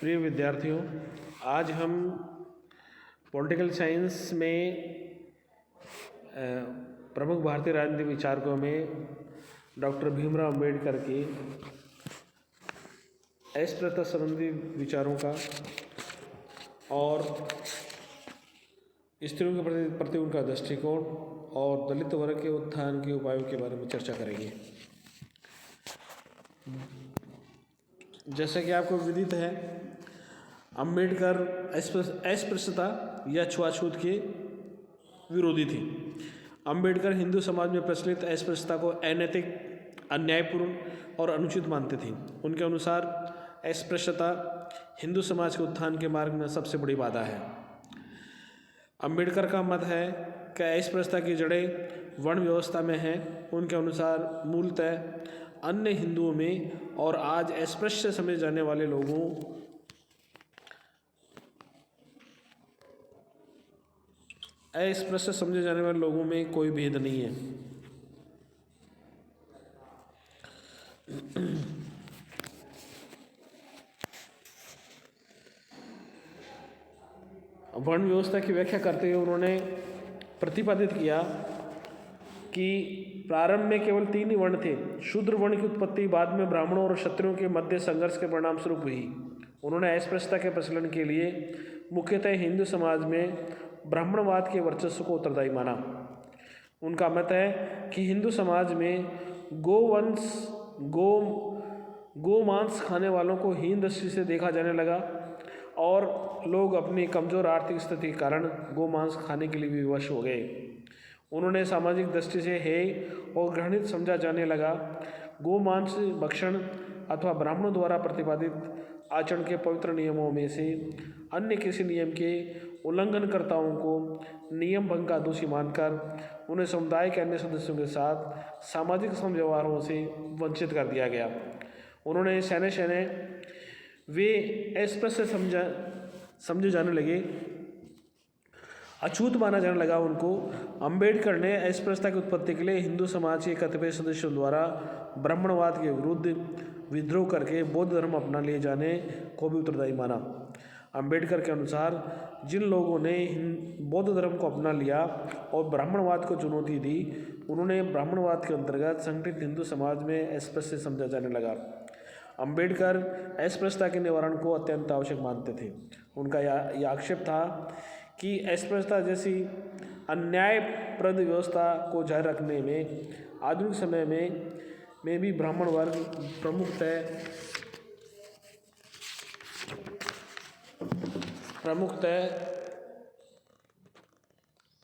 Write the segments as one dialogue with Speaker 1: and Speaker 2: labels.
Speaker 1: प्रिय विद्यार्थियों, आज हम पॉलिटिकल साइंस में प्रमुख भारतीय राजनीतिक विचारकों में डॉक्टर भीमराव अम्बेडकर के अस्पृश्यता संबंधी विचारों का और स्त्रियों के प्रति उनका दृष्टिकोण और दलित वर्ग के उत्थान के उपायों के बारे में चर्चा करेंगे। जैसा कि आपको विदित है, अम्बेडकर अस्पृश्यता या छुआछूत के विरोधी थे। अम्बेडकर हिंदू समाज में प्रचलित अस्पृश्यता को अनैतिक, अन्यायपूर्ण और अनुचित मानते थे। उनके अनुसार अस्पृश्यता हिंदू समाज के उत्थान के मार्ग में सबसे बड़ी बाधा है। अम्बेडकर का मत है कि अस्पृश्यता की जड़ें वर्ण व्यवस्था में हैं। उनके अनुसार मूलतः अन्य हिंदुओं में और आज अस्पृश्य समझे जाने वाले लोगों में कोई भेद नहीं है। वर्ण व्यवस्था की व्याख्या करते हुए उन्होंने प्रतिपादित किया कि प्रारंभ में केवल 3 ही वर्ण थे। शूद्र वर्ण की उत्पत्ति बाद में ब्राह्मणों और क्षत्रियों के मध्य संघर्ष के परिणाम स्वरूप हुई। उन्होंने अस्पृश्यता के प्रचलन के लिए मुख्यतः हिंदू समाज में ब्राह्मणवाद के वर्चस्व को उत्तरदायी माना। उनका मत है कि हिंदू समाज में गोमांस खाने वालों को हीन दृष्टि से देखा जाने लगा और लोग अपनी कमज़ोर आर्थिक स्थिति के कारण गोमांस खाने के लिए भी विवश हो गए। उन्होंने सामाजिक दृष्टि से हेय और घृणित समझा जाने लगा। गोमांस भक्षण अथवा ब्राह्मणों द्वारा प्रतिपादित आचरण के पवित्र नियमों में से अन्य किसी नियम के उल्लंघनकर्ताओं को नियम भंग का दोषी मानकर उन्हें समुदाय के अन्य सदस्यों के साथ सामाजिक समव्यवहारों से वंचित कर दिया गया। उन्होंने सैने वे अस्पृश्य समझे जाने लगे, अछूत माना जाने लगा उनको। अम्बेडकर ने अस्पृश्यता की उत्पत्ति के लिए हिंदू समाज के कतिपय सदस्यों द्वारा ब्राह्मणवाद के विरुद्ध विद्रोह करके बौद्ध धर्म अपना लिए जाने को भी उत्तरदायी माना। अम्बेडकर के अनुसार जिन लोगों ने बौद्ध धर्म को अपना लिया और ब्राह्मणवाद को चुनौती दी, उन्होंने ब्राह्मणवाद के अंतर्गत संगठित हिंदू समाज में अस्पृश्य समझा जाने लगा। अम्बेडकर अस्पृश्यता के निवारण को अत्यंत आवश्यक मानते थे। उनका यह आक्षेप था कि अस्पृश्यता जैसी अन्यायप्रद व्यवस्था को जारी रखने में आधुनिक समय में भी ब्राह्मण वर्ग प्रमुखतः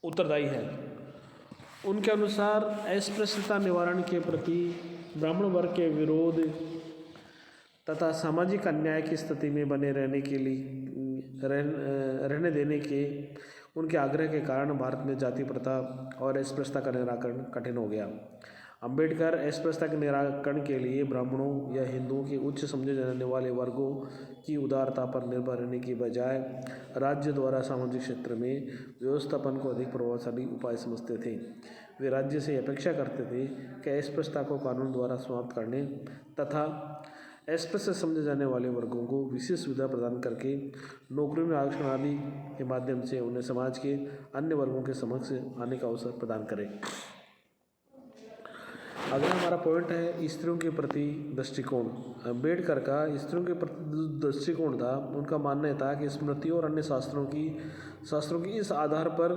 Speaker 1: उत्तरदायी है। उनके अनुसार अस्पृश्यता निवारण के प्रति ब्राह्मण वर्ग के विरोध तथा सामाजिक अन्याय की स्थिति में बने रहने देने के उनके आग्रह के कारण भारत में जाति प्रथा और अस्पृश्यता का निराकरण कठिन हो गया। अम्बेडकर अस्पृश्यता के निराकरण के लिए ब्राह्मणों या हिंदुओं के उच्च समझे जाने वाले वर्गों की उदारता पर निर्भर रहने की बजाय राज्य द्वारा सामाजिक क्षेत्र में व्यवस्थापन को अधिक प्रभावशाली उपाय समझते थे। वे राज्य से अपेक्षा करते थे कि अस्पृश्यता को कानून द्वारा समाप्त करने तथा अस्पृश्य समझे जाने वाले वर्गों को विशेष सुविधा प्रदान करके नौकरी में आरक्षण आदि के माध्यम से उन्हें समाज के अन्य वर्गों के समक्ष आने का अवसर प्रदान करें। अगला हमारा पॉइंट है स्त्रियों के प्रति दृष्टिकोण। अम्बेडकर का स्त्रियों के प्रति दृष्टिकोण था। उनका मानना था कि स्मृतियों और अन्य शास्त्रों की इस आधार पर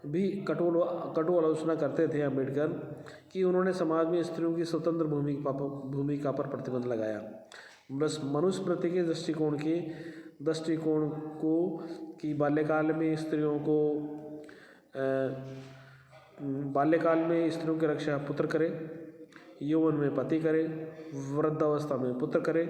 Speaker 1: भी कटु आलोचना करते थे अम्बेडकर कि उन्होंने समाज में स्त्रियों की स्वतंत्र भूमिका पर प्रतिबंध लगाया। मनुस्मृति के दृष्टिकोण को कि बाल्यकाल में स्त्रियों की रक्षा पुत्र करे, यौवन में पति करे, वृद्धावस्था में पुत्र करे।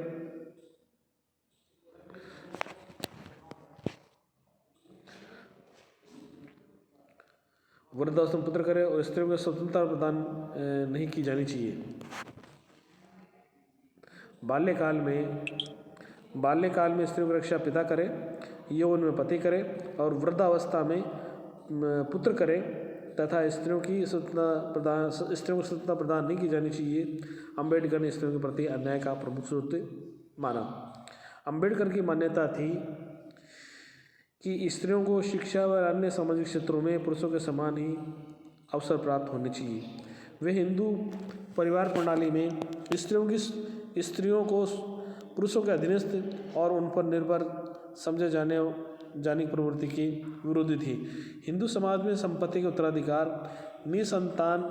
Speaker 1: वृद्धावस्था में पुत्र करे और स्त्रियों को स्वतंत्रता प्रदान नहीं की जानी चाहिए। बाल्यकाल में स्त्रियों की रक्षा पिता करे, यौवन में पति करे और वृद्धावस्था में पुत्र करे तथा स्त्रियों को स्वतंत्रता प्रदान नहीं की जानी चाहिए। अम्बेडकर ने स्त्रियों के प्रति अन्याय का प्रमुख स्रोत माना। अंबेडकर की मान्यता थी कि स्त्रियों को शिक्षा व अन्य सामाजिक क्षेत्रों में पुरुषों के समान ही अवसर प्राप्त होने चाहिए। वे हिंदू परिवार प्रणाली में स्त्रियों को पुरुषों के अधीनस्थ और उन पर निर्भर समझे जाने की प्रवृत्ति के विरोधी थी। हिंदू समाज में संपत्ति के उत्तराधिकार, निसंतान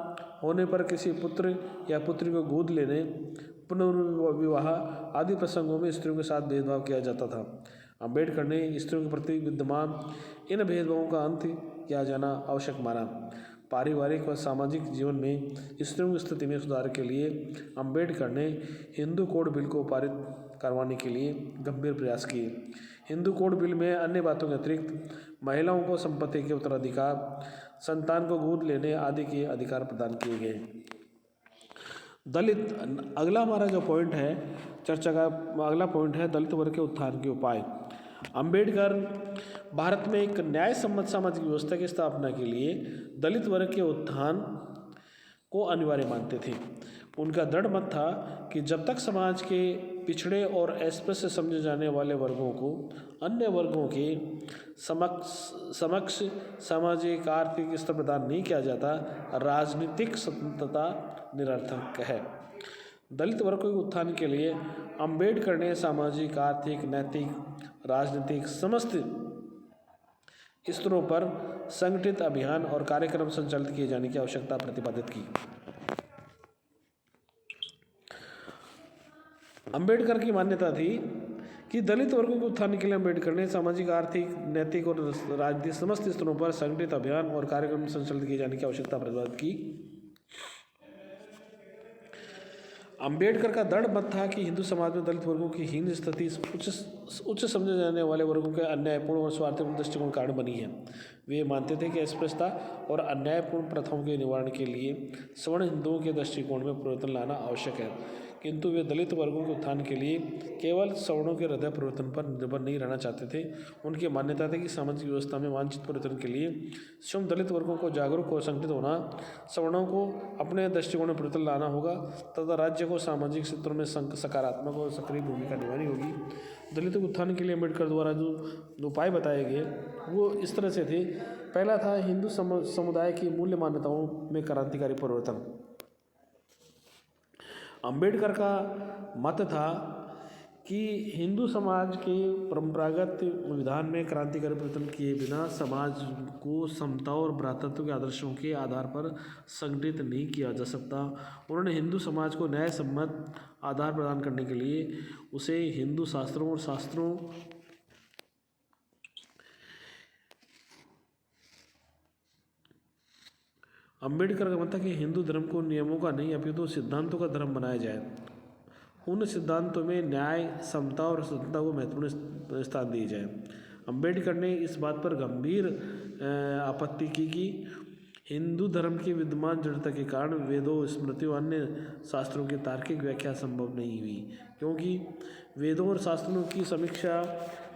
Speaker 1: होने पर किसी पुत्र या पुत्री को गोद लेने, पुनर्विवाह आदि प्रसंगों में स्त्रियों के साथ भेदभाव किया जाता था। अंबेडकर ने स्त्रियों के प्रति विद्यमान इन भेदभावों का अंत किया जाना आवश्यक माना। पारिवारिक व सामाजिक जीवन में स्त्रियों की स्थिति में सुधार के लिए अंबेडकर ने हिंदू कोड बिल को पारित करवाने के लिए गंभीर प्रयास किए। हिंदू कोड बिल में अन्य बातों के अतिरिक्त महिलाओं को संपत्ति के उत्तराधिकार, संतान को गोद लेने आदि के अधिकार प्रदान किए गए। दलित अगला हमारा जो पॉइंट है चर्चा का अगला पॉइंट है दलित वर्ग के उत्थान के उपाय। अंबेडकर भारत में एक न्याय सम्मत सामाजिक व्यवस्था की स्थापना के लिए दलित वर्ग के उत्थान को अनिवार्य मानते थे। उनका दृढ़ मत था कि जब तक समाज के पिछड़े और अस्पृश्य समझे जाने वाले वर्गों को अन्य वर्गों के समक्ष सामाजिक आर्थिक स्तर प्रदान नहीं किया जाता, राजनीतिक स्वतंत्रता निरर्थक है। दलित वर्ग के उत्थान के लिए अंबेडकर ने सामाजिक, आर्थिक, नैतिक, राजनीतिक समस्त स्तरों पर संगठित अभियान और कार्यक्रम संचालित किए जाने की आवश्यकता प्रतिपादित की। अंबेडकर की मान्यता थी कि दलित वर्गों के उत्थान के लिए अंबेडकर ने सामाजिक, आर्थिक, नैतिक और राजनीतिक समस्त स्तरों पर संगठित अभियान और कार्यक्रम संचालित किए जाने की आवश्यकता प्रतिपादित की। अंबेडकर का दृढ़ मत था कि हिंदू समाज में दलित वर्गों की हीन स्थिति उच्च समझे जाने वाले वर्गों के अन्यायपूर्ण और स्वार्थपूर्ण दृष्टिकोण कारण बनी है। वे मानते थे कि अस्पृश्यता और अन्यायपूर्ण प्रथाओं के निवारण के लिए सवर्ण हिंदुओं के दृष्टिकोण में परिवर्तन लाना आवश्यक है, किंतु वे दलित वर्गों के उत्थान के लिए केवल सवर्णों के हृदय परिवर्तन पर निर्भर नहीं रहना चाहते थे। उनकी मान्यता थी कि सामाजिक व्यवस्था में वांछित परिवर्तन के लिए स्वयं दलित वर्गों को जागरूक और संगठित होना, सवर्णों को अपने दृष्टिकोण में परिवर्तन लाना होगा तथा राज्य को सामाजिक क्षेत्रों में सकारात्मक और सक्रिय भूमिका निभानी होगी। दलितों के उत्थान के लिए अम्बेडकर द्वारा जो उपाय बताए गए वो इस तरह से थे। पहला था हिंदू समुदाय की मूल्य मान्यताओं में क्रांतिकारी परिवर्तन। अंबेडकर का मत था कि हिंदू समाज के परंपरागत विधान में क्रांतिकारी परिवर्तन किए बिना समाज को समता और भ्रातृत्व के आदर्शों के आधार पर संगठित नहीं किया जा सकता। उन्होंने हिंदू समाज को न्याय सम्मत आधार प्रदान करने के लिए उसे हिंदू शास्त्रों और शास्त्रों अंबेडकर का मत था कि हिंदू धर्म को नियमों का नहीं अपितु सिद्धांतों का धर्म बनाया जाए। उन सिद्धांतों में न्याय, समता और स्वतंत्रता को महत्वपूर्ण स्थान दिए जाए। अंबेडकर ने इस बात पर गंभीर आपत्ति की कि हिंदू धर्म की विद्यमान जड़ता के कारण वेदों, स्मृतियों, अन्य शास्त्रों की तार्किक व्याख्या संभव नहीं हुई, क्योंकि वेदों और शास्त्रों की समीक्षा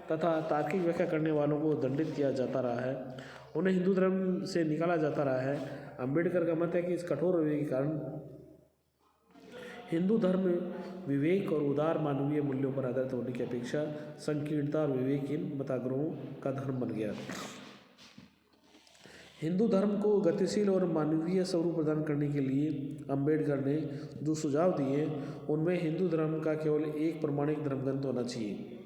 Speaker 1: तथा तार्किक व्याख्या करने वालों को दंडित किया जाता रहा है, उन्हें हिंदू धर्म से निकाला जाता रहा है। अंबेडकर का मत है कि इस कठोर रवैये के कारण हिंदू धर्म विवेक और उदार मानवीय मूल्यों पर आधारित होने की अपेक्षा संकीर्णता और विवेकहीन मताग्रहों का धर्म बन गया। हिंदू धर्म को गतिशील और मानवीय स्वरूप प्रदान करने के लिए अंबेडकर ने जो सुझाव दिए उनमें हिंदू धर्म का केवल एक प्रमाणिक धर्मग्रंथ होना चाहिए,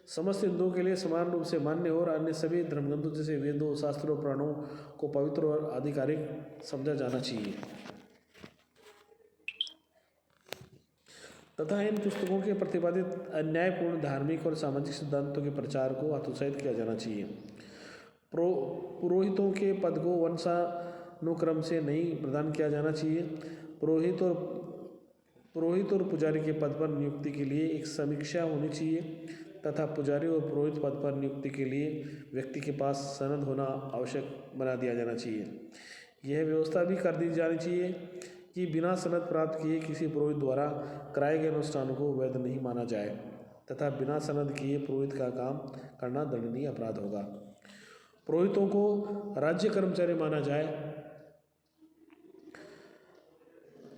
Speaker 1: समस्त हिंदुओं के लिए समान रूप से मान्य और अन्य सभी धर्मग्रंथों जैसे वेदों, शास्त्रों, पुराणों को पवित्र और आधिकारिक समझा जाना चाहिए तथा इन पुस्तकों के प्रतिपादित अन्यायपूर्ण धार्मिक और सामाजिक सिद्धांतों के प्रचार को हतोत्साहित किया जाना चाहिए। पुरोहितों के पद को वंशानुक्रम से नहीं प्रदान किया जाना चाहिए। पुरोहित और पुजारी के पद पर नियुक्ति के लिए एक समीक्षा होनी चाहिए तथा पुजारी और पुरोहित पद पर नियुक्ति के लिए व्यक्ति के पास सनद होना आवश्यक बना दिया जाना चाहिए। यह व्यवस्था भी कर दी जानी चाहिए कि बिना सनद प्राप्त किए किसी पुरोहित द्वारा कराए गए अनुष्ठानों को वैध नहीं माना जाए तथा बिना सनद किए पुरोहित का काम करना दंडनीय अपराध होगा। पुरोहितों को राज्य कर्मचारी माना जाए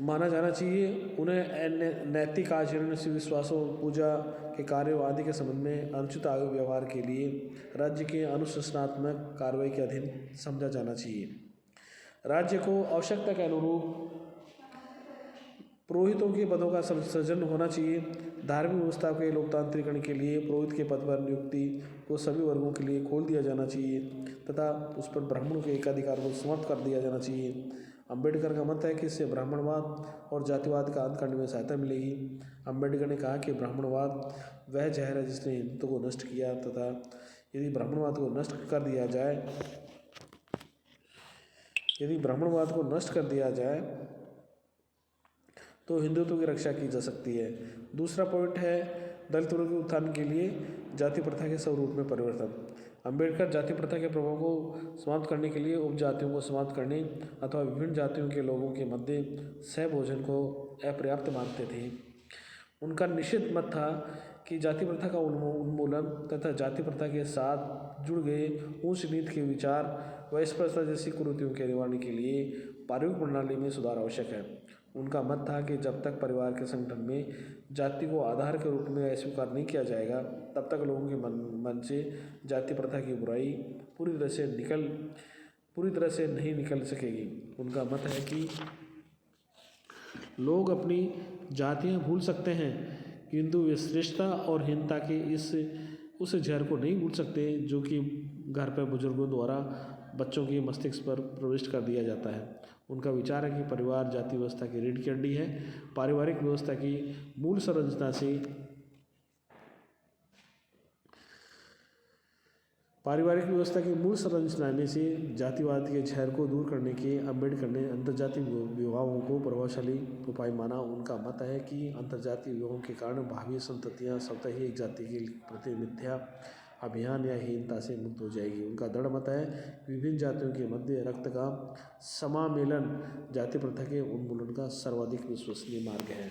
Speaker 1: माना जाना चाहिए। उन्हें नैतिक आचरण से विश्वासों, पूजा के कार्यों आदि के संबंध में अनुचित आयु व्यवहार के लिए राज्य के अनुशासनात्मक कार्रवाई के अधीन समझा जाना चाहिए। राज्य को आवश्यकता के अनुरूप पुरोहितों के पदों का सृजन होना चाहिए। धार्मिक व्यवस्था के लोकतांत्रिकरण के लिए पुरोहित के पद पर नियुक्ति को सभी वर्गों के लिए खोल दिया जाना चाहिए तथा उस पर ब्राह्मणों के एकाधिकार को समाप्त कर दिया जाना चाहिए। अंबेडकर का मत है कि इससे ब्राह्मणवाद और जातिवाद का अंत करने में सहायता मिलेगी। अंबेडकर ने कहा कि ब्राह्मणवाद वह जहर है जिसने हिंदुत्व को नष्ट किया तथा यदि ब्राह्मणवाद को नष्ट कर दिया जाए तो हिंदुत्व की रक्षा की जा सकती है। दूसरा पॉइंट है दलित वर्ग के उत्थान के लिए जाति प्रथा के स्वरूप में परिवर्तन। अंबेडकर जाति प्रथा के प्रभाव को समाप्त करने के लिए उपजातियों को समाप्त करने अथवा विभिन्न जातियों के लोगों के मध्य सहभोजन को अपर्याप्त मानते थे। उनका निश्चित मत था कि जाति प्रथा का उन्मूलन तथा जाति प्रथा के साथ जुड़ गए उच्च नीति के विचार व अस्पृश्यता जैसी कुरीतियों के निवारण के लिए पारिवारिक प्रणाली में सुधार आवश्यक है। उनका मत था कि जब तक परिवार के संगठन में जाति को आधार के रूप में अस्वीकार नहीं किया जाएगा तब तक लोगों के मन से जाति प्रथा की बुराई पूरी तरह से नहीं निकल सकेगी। उनका मत है कि लोग अपनी जातियां भूल सकते हैं किंतु वे श्रेष्ठता और हीनता के उस जहर को नहीं भूल सकते जो कि घर पर बुजुर्गों द्वारा बच्चों के मस्तिष्क पर प्रविष्ट कर दिया जाता है। उनका विचार है कि परिवार जाति व्यवस्था की रीढ़ की हड्डी है। पारिवारिक व्यवस्था की मूल संरचना में से जातिवाद के जहर को दूर करने के अम्बेडकर ने अंतर्जातीय विवाहों को प्रभावशाली उपाय माना। उनका मत है कि अंतर्जातीय विवाहों के कारण भावी संततियां स्वतः ही एक जाति के प्रति मिथ्या अभियान या हीनता से मुक्त हो जाएगी। उनका दृढ़ मत है विभिन्न जातियों के मध्य रक्त का समामेलन जाति प्रथा के उन्मूलन का सर्वाधिक विश्वसनीय मार्ग है।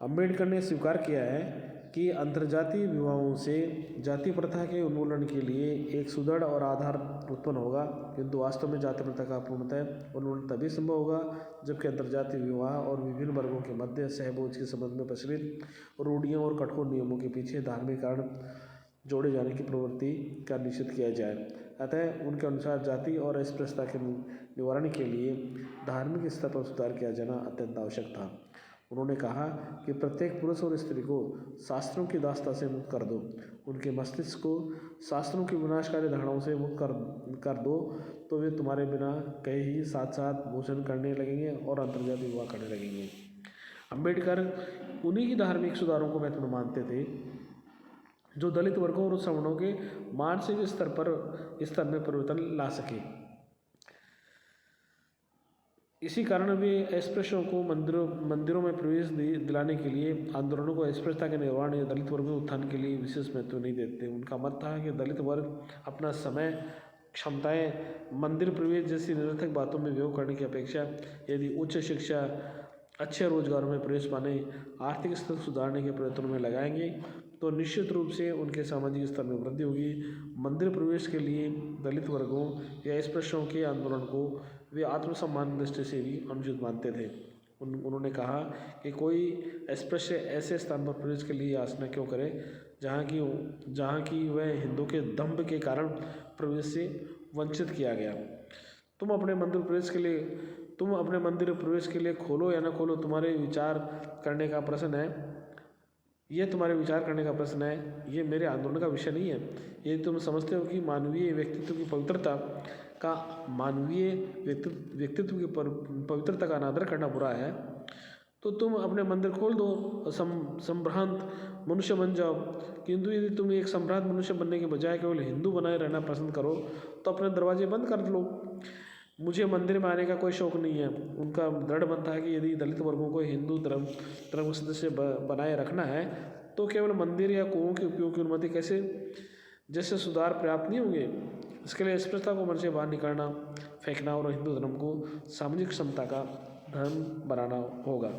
Speaker 1: अंबेडकर ने स्वीकार किया है कि अंतर्जातीय विवाहों से जाति प्रथा के उन्मूलन के लिए एक सुदृढ़ और आधार उत्पन्न होगा, किंतु वास्तव में जाति प्रथा का पूर्णतः उन्मूलन तभी संभव होगा जबकि अंतर्जातीय विवाह और विभिन्न वर्गों के मध्य सहभोज के संबंध में प्रचलित रूढ़ियों और कठोर नियमों के पीछे धार्मिक कारण जोड़े जाने की प्रवृत्ति का निषेध किया जाए। अतः उनके अनुसार जाति और अस्पृश्यता के निवारण के लिए धार्मिक स्तर पर सुधार किया जाना अत्यंत आवश्यक था। उन्होंने कहा कि प्रत्येक पुरुष और स्त्री को शास्त्रों की दास्ता से मुक्त कर दो, उनके मस्तिष्क को शास्त्रों की विनाशकारी धारणाओं से मुक्त कर दो तो वे तुम्हारे बिना कहे ही साथ साथ भोजन करने लगेंगे और अंतर्जातीय विवाह करने लगेंगे। अंबेडकर उन्हीं की धार्मिक सुधारों को महत्वपूर्ण मानते थे जो दलित वर्गों और सवर्णों के मानसिक स्तर में परिवर्तन ला सके। इसी कारण वे अस्पृश्यों को मंदिरों में प्रवेश दिलाने के लिए आंदोलनों को अस्पृश्यता के निवारण या दलित वर्ग में उत्थान के लिए विशेष महत्व नहीं देते। उनका मत था कि दलित वर्ग अपना समय, क्षमताएं मंदिर प्रवेश जैसी निरर्थक बातों में व्यय करने की अपेक्षा यदि उच्च शिक्षा, अच्छे रोजगारों में प्रवेश पाने, आर्थिक स्थिति सुधारने के प्रयत्नों में लगाएंगे तो निश्चित रूप से उनके सामाजिक स्तर में वृद्धि होगी। मंदिर प्रवेश के लिए दलित वर्गों या अस्पृश्यों के आंदोलन को वे आत्मसम्मान दृष्टि से भी अनुचित मानते थे। उन्होंने कहा कि कोई अस्पृश्य ऐसे स्थान पर प्रवेश के लिए याचना क्यों करे जहाँ की वह हिंदू के दंभ के कारण प्रवेश से वंचित किया गया। तुम अपने मंदिर प्रवेश के लिए खोलो या न खोलो, तुम्हारे विचार करने का प्रश्न है। ये मेरे आंदोलन का विषय नहीं है। यदि तुम समझते हो कि मानवीय व्यक्तित्व की पवित्रता का अनादर करना बुरा है तो तुम अपने मंदिर खोल दो और संभ्रांत मनुष्य बन जाओ। किंतु यदि तुम एक संभ्रांत मनुष्य बनने के बजाय केवल हिंदू बनाए रहना पसंद करो तो अपने दरवाजे बंद कर लो। मुझे मंदिर में आने का कोई शौक नहीं है। उनका दृढ़ मत था कि यदि दलित वर्गों को हिंदू धर्म सदस्य बनाए रखना है तो केवल मंदिर या कुओं के उपयोग की अनुमति जैसे सुधार पर्याप्त नहीं होंगे। इसके लिए अस्पृश्यता को मन से बाहर निकालना, फेंकना और हिंदू धर्म को सामाजिक समता का धर्म बनाना होगा।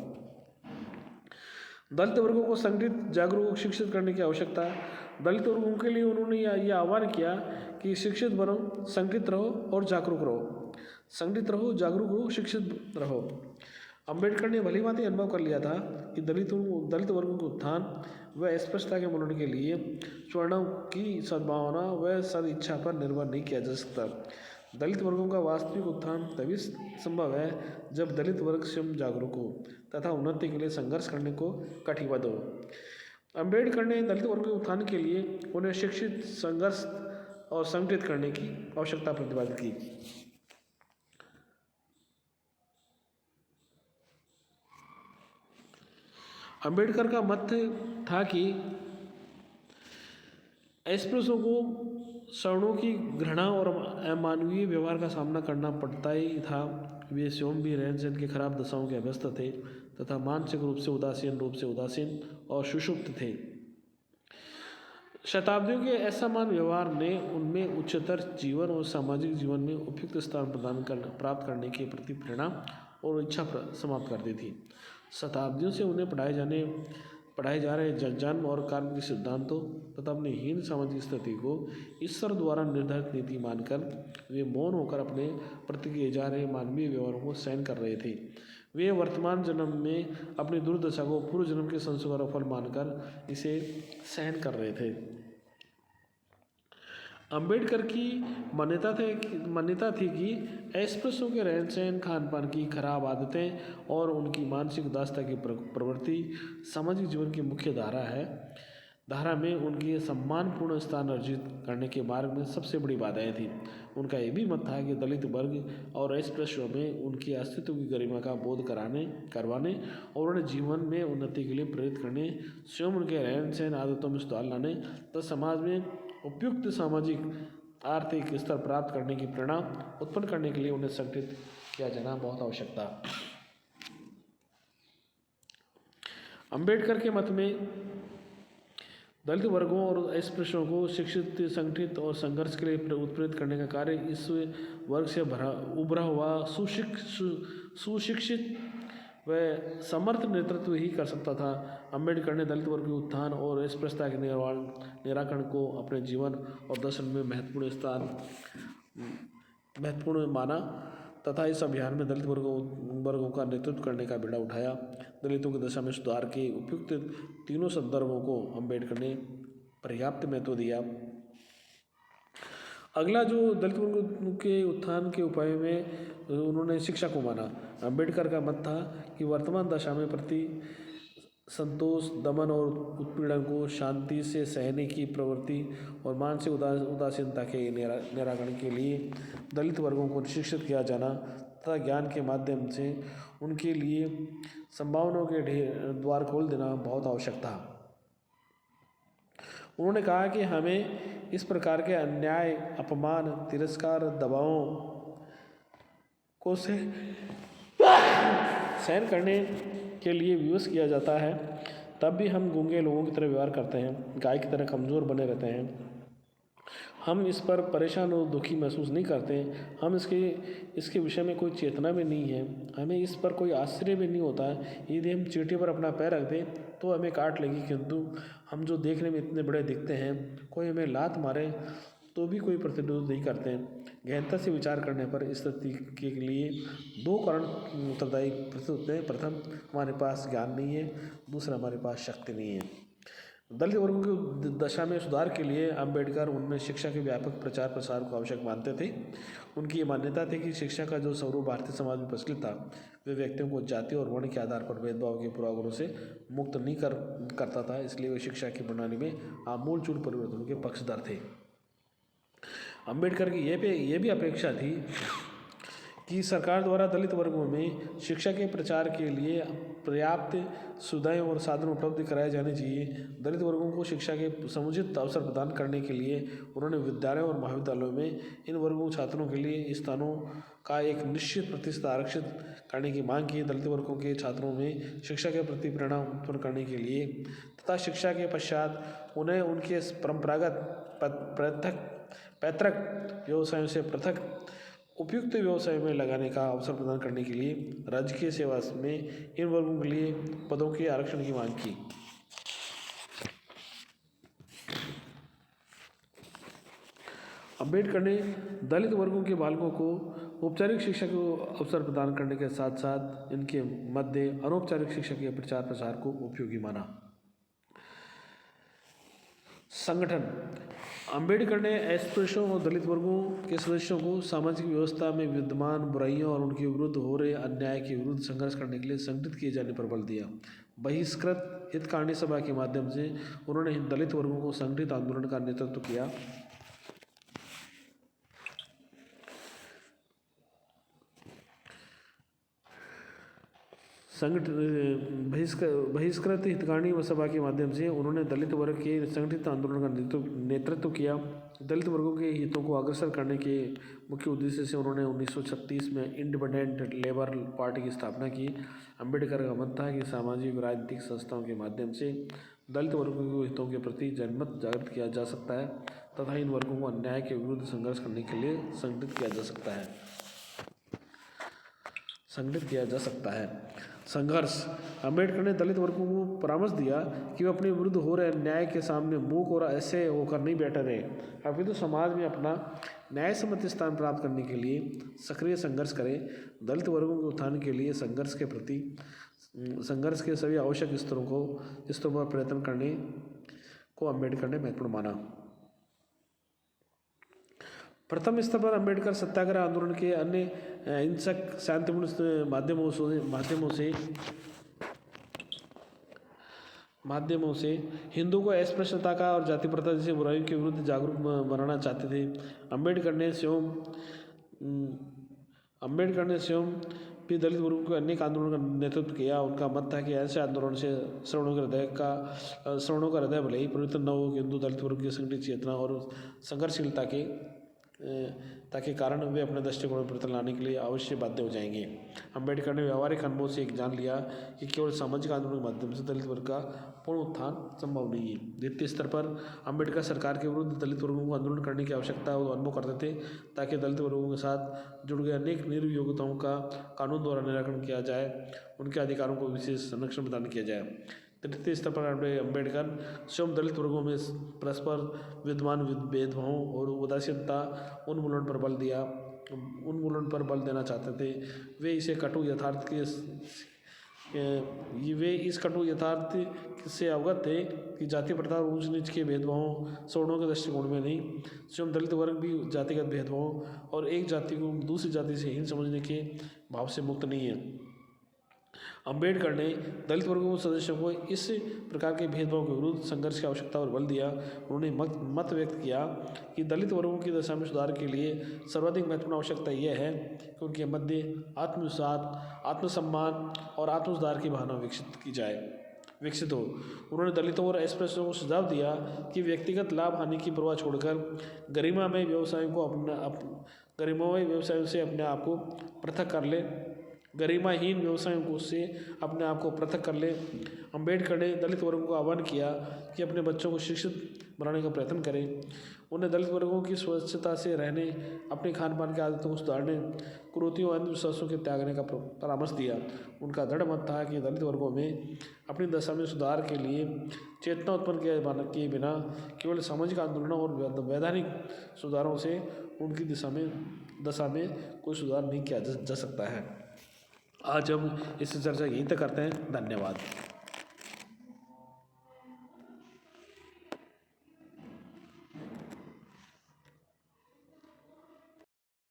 Speaker 1: दलित वर्गों को संगठित, जागरूक, शिक्षित करने की आवश्यकता। दलित वर्गों के लिए उन्होंने यह आह्वान किया कि शिक्षित बनो, संगठित रहो और जागरूक रहो। संगठित रहो, जागरूक रहो, शिक्षित रहो। अंबेडकर ने भली भांति अनुभव कर लिया था कि दलित वर्गों के उत्थान व अस्पृश्यता के उन्मूलन के लिए स्वर्णों की सद्भावना व सद इच्छा पर निर्भर नहीं किया जा सकता। दलित वर्गों का वास्तविक उत्थान तभी संभव है जब दलित वर्ग स्वयं जागरूक हो तथा उन्नति के लिए संघर्ष करने को कटिबद्ध हो। अंबेडकर ने दलित वर्ग के उत्थान के लिए उन्हें शिक्षित, संघर्ष और संगठित करने की आवश्यकता प्रतिपादित की। अंबेडकर का मत था कि अस्पृश्यों को सवर्णों की घृणा और अमानवीय व्यवहार का सामना करना पड़ता ही था। वे स्वयं भी रहन सहन की खराब दशाओं के अभ्यस्त थे तथा मानसिक रूप से उदासीन और सुषुप्त थे। शताब्दियों के असमान व्यवहार ने उनमें उच्चतर जीवन और सामाजिक जीवन में उपयुक्त स्थान प्राप्त करने के प्रति प्रेरणा और इच्छा समाप्त कर दी थी। शताब्दियों से उन्हें पढ़ाए जा रहे जन्म और कर्म के सिद्धांतों तथा अपनी हीन सामाजिक स्थिति को ईश्वर द्वारा निर्धारित नीति मानकर वे मौन होकर अपने प्रति किए जा रहे मानवीय व्यवहारों को सहन कर रहे थे। वे वर्तमान जन्म में अपनी दुर्दशा को पूर्व जन्म के संस्कारों फल मानकर इसे सहन कर रहे थे। अंबेडकर की मान्यता थी कि अस्पृश्यों के रहन सहन, खान पान की खराब आदतें और उनकी मानसिक उदासता की प्रवृत्ति सामाजिक जीवन की मुख्य धारा में उनकी सम्मानपूर्ण स्थान अर्जित करने के मार्ग में सबसे बड़ी बाधाएं थी। उनका यह भी मत था कि दलित वर्ग और अस्पृश्यों में उनके अस्तित्व की गरिमा का बोध करवाने और उन्हें जीवन में उन्नति के लिए प्रेरित करने, स्वयं उनके रहन सहन आदतों में सुधार लाने तथा समाज में उपयुक्त सामाजिक आर्थिक स्तर प्राप्त करने की प्रेरणा उत्पन्न करने के लिए उन्हें संगठित किया जाना बहुत आवश्यक था। अंबेडकर के मत में दलित वर्गों और अस्पृश्यों को शिक्षित, संगठित और संघर्ष के लिए उत्प्रेरित करने का कार्य इस वर्ग से उभरा हुआ सुशिक्षित व समर्थ नेतृत्व ही कर सकता था। अंबेडकर ने दलित वर्ग के उत्थान और अस्पृश्यता के निराकरण को अपने जीवन और दर्शन में महत्वपूर्ण माना तथा इस अभियान में दलित वर्गों का नेतृत्व करने का बीड़ा उठाया। दलितों की दशा में सुधार के उपयुक्त तीनों संदर्भों को अंबेडकर ने पर्याप्त महत्व दिया। अगला जो दलित वर्ग के उत्थान के उपाय में उन्होंने शिक्षा को माना। अंबेडकर का मत था कि वर्तमान दशा में प्रति संतोष, दमन और उत्पीड़न को शांति से सहने की प्रवृत्ति और मानसिक उदासीनता के निराकरण के लिए दलित वर्गों को शिक्षित किया जाना तथा ज्ञान के माध्यम से उनके लिए संभावनाओं के द्वार खोल देना बहुत आवश्यक था। उन्होंने कहा कि हमें इस प्रकार के अन्याय, अपमान, तिरस्कार, दबावों को सहन करने के लिए विवश किया जाता है, तब भी हम गूंगे लोगों की तरह व्यवहार करते हैं, गाय की तरह कमज़ोर बने रहते हैं। हम इस पर परेशान और दुखी महसूस नहीं करते। हम इसके विषय में कोई चेतना भी नहीं है। हमें इस पर कोई आश्चर्य भी नहीं होता। यदि हम चींटी पर अपना पैर रख दें तो हमें काट लेगी, किंतु हम जो देखने में इतने बड़े दिखते हैं, कोई हमें लात मारे तो भी कोई प्रतिरोध नहीं करते। गहनता से विचार करने पर इस स्थिति के लिए दो कारण उत्तरदायी प्रतीत होते हैं। प्रथम, हमारे पास ज्ञान नहीं है, दूसरा, हमारे पास शक्ति नहीं है। दलित वर्गों की दशा में सुधार के लिए अंबेडकर उनमें शिक्षा के व्यापक प्रचार प्रसार को आवश्यक मानते थे। उनकी ये मान्यता थी कि शिक्षा का जो स्वरूप भारतीय समाज में प्रचलित था, वे व्यक्तियों को जाति और वर्ण के आधार पर भेदभाव के पूर्वाग्रहों से मुक्त नहीं करता था। इसलिए वे शिक्षा की प्रणाली में आमूलचूल परिवर्तनों के पक्षधर थे। अंबेडकर की ये भी अपेक्षा थी कि सरकार द्वारा दलित वर्गों में शिक्षा के प्रचार के लिए पर्याप्त सुविधाएं और साधन उपलब्ध कराए जाने चाहिए। दलित वर्गों को शिक्षा के समुचित अवसर प्रदान करने के लिए उन्होंने विद्यालयों और महाविद्यालयों में इन वर्गों छात्रों के लिए स्थानों का एक निश्चित प्रतिशत आरक्षित करने की मांग की। दलित वर्गों के छात्रों में शिक्षा के प्रति प्रेरणा उत्पन्न करने के लिए तथा शिक्षा के पश्चात उन्हें उनके परंपरागत पैतृक व्यवसायों से पृथक उपयुक्त व्यवसाय में लगाने का अवसर प्रदान करने के लिए राजकीय सेवा में इन वर्गों के लिए पदों के आरक्षण की मांग की। अम्बेडकर ने दलित वर्गों के बालकों को औपचारिक शिक्षा को अवसर प्रदान करने के साथ साथ इनके मध्य अनौपचारिक शिक्षा के प्रचार प्रसार को उपयोगी माना। संगठन। अम्बेडकर ने अस्पृश्यों और दलित वर्गों के सदस्यों को सामाजिक व्यवस्था में विद्यमान बुराइयों और उनके विरुद्ध हो रहे अन्याय के विरुद्ध संघर्ष करने के लिए संगठित किए जाने पर बल दिया। बहिष्कृत हितकारिणी सभा के माध्यम से उन्होंने दलित वर्गों को संगठित आंदोलन का नेतृत्व किया। बहिष्कृत हितकारिणी सभा के माध्यम से उन्होंने दलित वर्ग के संगठित आंदोलन का नेतृत्व किया। दलित वर्गों के हितों को अग्रसर करने के मुख्य उद्देश्य से उन्होंने 1936 में इंडिपेंडेंट लेबर पार्टी की स्थापना की। अम्बेडकर का मत था कि सामाजिक राजनीतिक संस्थाओं के माध्यम से दलित वर्गों के हितों के प्रति जनमत जागृत किया जा सकता है तथा इन वर्गों को अन्याय के विरुद्ध संघर्ष करने के लिए संगठित किया जा सकता है। संघर्ष। अम्बेडकर ने दलित वर्गों को परामर्श दिया कि वे अपने विरुद्ध हो रहे अन्याय के सामने मूक और ऐसे होकर नहीं बैठे रहे, अपितु समाज में अपना न्याय सम्मत स्थान प्राप्त करने के लिए सक्रिय संघर्ष करें। दलित वर्गों के उत्थान के लिए संघर्ष के सभी आवश्यक स्तरों पर प्रयत्न करने को अम्बेडकर ने महत्वपूर्ण माना। प्रथम स्तर पर अम्बेडकर सत्याग्रह आंदोलन के अन्य हिंसक शांतिपूर्ण माध्यमों से हिंदुओं को अस्पृश्यता का और जाति प्रथा जैसी बुराइयों के विरुद्ध जागरूक बनाना चाहते थे। अम्बेडकर ने स्वयं भी दलित वर्गों के अनेक आंदोलनों का नेतृत्व किया। उनका मत था कि ऐसे आंदोलन से श्रवणों का हृदय भले ही परिवर्तन न हो, किंतु दलित वर्ग की संगठित चेतना और संघर्षशीलता के कारण वे अपने दृष्टिकोण में परिवर्तन लाने के लिए अवश्य बाध्य हो जाएंगे। अम्बेडकर ने व्यावहारिक अनुभव से एक जान लिया कि केवल सामाजिक आंदोलन के माध्यम से दलित वर्ग का पूर्ण उत्थान संभव नहीं है। द्वितीय स्तर पर अम्बेडकर सरकार के विरुद्ध दलित वर्गों को आंदोलन करने की आवश्यकता अनुभव करते थे ताकि दलित वर्गों के साथ जुड़ गए अनेक निर्योग्यताओं का कानून द्वारा निराकरण किया जाए, उनके अधिकारों को विशेष संरक्षण प्रदान किया जाए। तृतीय स्तर पर अम्बेडकर स्वयं दलित वर्गों में परस्पर विद्यमान भेदभावों और उदासीनता उन्मूलन पर बल देना चाहते थे। वे इस कटु यथार्थ से अवगत थे कि जाति प्रथा और ऊंच नीच के भेदभावों सवर्णों के दृष्टिकोण में नहीं, स्वयं दलित वर्ग भी जातिगत भेदभाव और एक जाति को दूसरी जाति से हीन समझने के भाव से मुक्त नहीं है। अम्बेडकर ने दलित वर्गों के सदस्यों को इस प्रकार के भेदभाव के विरुद्ध संघर्ष की आवश्यकता पर बल दिया। उन्होंने मत व्यक्त किया कि दलित वर्गों की दशा में सुधार के लिए सर्वाधिक महत्वपूर्ण आवश्यकता यह है कि उनके मध्य आत्मविश्वास, आत्मसम्मान और आत्मसुधार की भावना विकसित हो। उन्होंने दलितों और अस्पृश्यों को सुझाव दिया कि व्यक्तिगत लाभ हानि की परवाह छोड़कर गरिमामय व्यवसायों से अपने आप को पृथक कर ले। गरिमाहीन व्यवसायों से अपने आप को पृथक कर ले। अम्बेडकर ने दलित वर्गों को आह्वान किया कि अपने बच्चों को शिक्षित बनाने का प्रयत्न करें। उन्हें दलित वर्गों की स्वच्छता से रहने, अपने खान पान की आदतों को सुधारने, कुरीतियों और अंधविश्वासों के त्यागने का परामर्श दिया। उनका दृढ़ मत था कि दलित वर्गों में अपनी दशा में सुधार के लिए चेतना उत्पन्न किए बिना केवल सामाजिक आंदोलनों और वैधानिक सुधारों से उनकी दशा में कोई सुधार नहीं किया जा सकता है। आज हम इस चर्चा यहीं तक करते हैं। धन्यवाद।